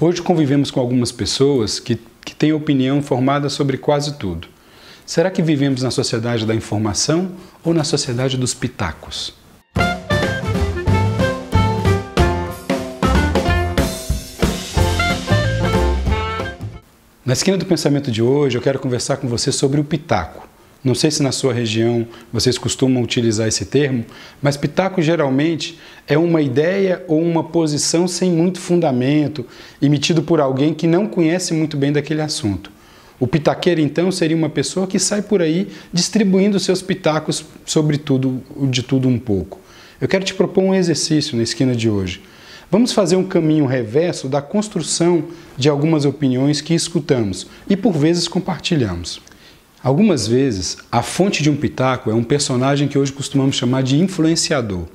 Hoje convivemos com algumas pessoas que têm opinião formada sobre quase tudo. Será que vivemos na sociedade da informação ou na sociedade dos pitacos? Na esquina do pensamento de hoje, eu quero conversar com você sobre o pitaco. Não sei se na sua região vocês costumam utilizar esse termo, mas pitaco geralmente é uma ideia ou uma posição sem muito fundamento, emitido por alguém que não conhece muito bem daquele assunto. O pitaqueiro, então, seria uma pessoa que sai por aí distribuindo seus pitacos sobre tudo, de tudo um pouco. Eu quero te propor um exercício na esquina de hoje. Vamos fazer um caminho reverso da construção de algumas opiniões que escutamos e, por vezes, compartilhamos. Algumas vezes, a fonte de um pitaco é um personagem que hoje costumamos chamar de influenciador.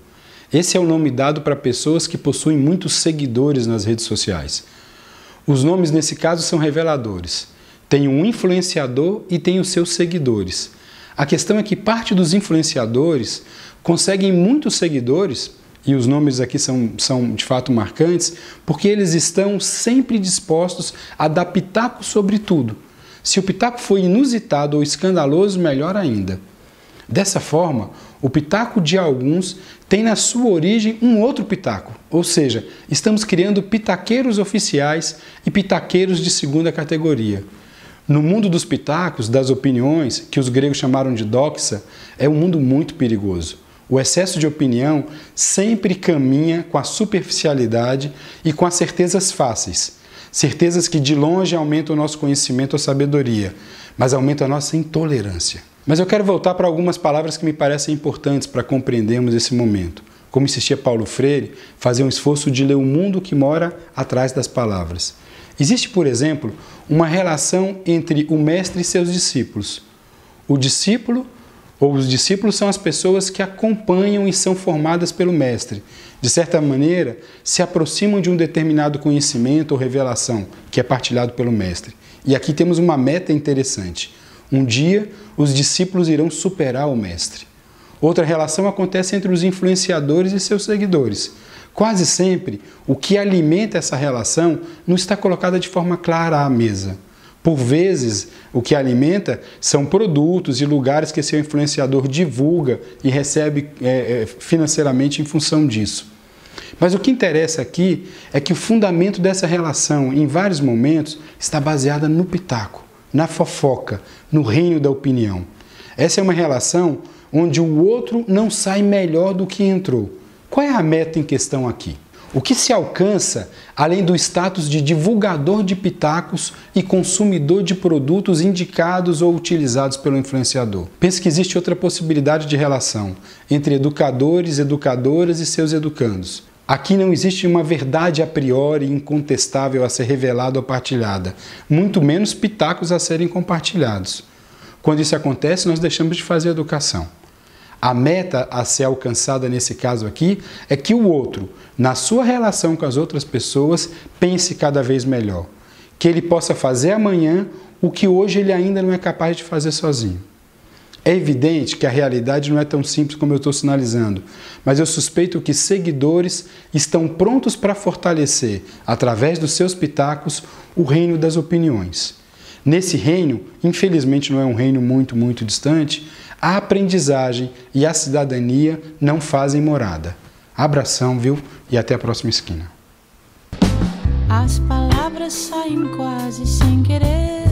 Esse é o nome dado para pessoas que possuem muitos seguidores nas redes sociais. Os nomes, nesse caso, são reveladores. Tem um influenciador e tem os seus seguidores. A questão é que parte dos influenciadores conseguem muitos seguidores, e os nomes aqui são de fato marcantes, porque eles estão sempre dispostos a dar pitaco sobre tudo. Se o pitaco for inusitado ou escandaloso, melhor ainda. Dessa forma, o pitaco de alguns tem na sua origem um outro pitaco, ou seja, estamos criando pitaqueiros oficiais e pitaqueiros de segunda categoria. No mundo dos pitacos, das opiniões, que os gregos chamaram de doxa, é um mundo muito perigoso. O excesso de opinião sempre caminha com a superficialidade e com as certezas fáceis. Certezas que de longe aumentam o nosso conhecimento ou sabedoria, mas aumentam a nossa intolerância. Mas eu quero voltar para algumas palavras que me parecem importantes para compreendermos esse momento. Como insistia Paulo Freire, fazer um esforço de ler o mundo que mora atrás das palavras. Existe, por exemplo, uma relação entre o mestre e seus discípulos. O discípulo ou os discípulos são as pessoas que acompanham e são formadas pelo mestre. De certa maneira, se aproximam de um determinado conhecimento ou revelação que é partilhado pelo mestre. E aqui temos uma meta interessante. Um dia, os discípulos irão superar o mestre. Outra relação acontece entre os influenciadores e seus seguidores. Quase sempre, o que alimenta essa relação não está colocado de forma clara à mesa. Por vezes, o que alimenta são produtos e lugares que seu influenciador divulga e recebe financeiramente em função disso. Mas o que interessa aqui é que o fundamento dessa relação, em vários momentos, está baseada no pitaco, na fofoca, no reino da opinião. Essa é uma relação onde o outro não sai melhor do que entrou. Qual é a meta em questão aqui? O que se alcança, além do status de divulgador de pitacos e consumidor de produtos indicados ou utilizados pelo influenciador? Pense que existe outra possibilidade de relação entre educadores, educadoras e seus educandos. Aqui não existe uma verdade a priori incontestável a ser revelada ou partilhada, muito menos pitacos a serem compartilhados. Quando isso acontece, nós deixamos de fazer educação. A meta a ser alcançada nesse caso aqui é que o outro, na sua relação com as outras pessoas, pense cada vez melhor. Que ele possa fazer amanhã o que hoje ele ainda não é capaz de fazer sozinho. É evidente que a realidade não é tão simples como eu estou sinalizando, mas eu suspeito que seguidores estão prontos para fortalecer, através dos seus pitacos, o reino das opiniões. Nesse reino, infelizmente não é um reino muito distante, a aprendizagem e a cidadania não fazem morada. Abração, viu? E até a próxima esquina. As palavras saem quase sem querer.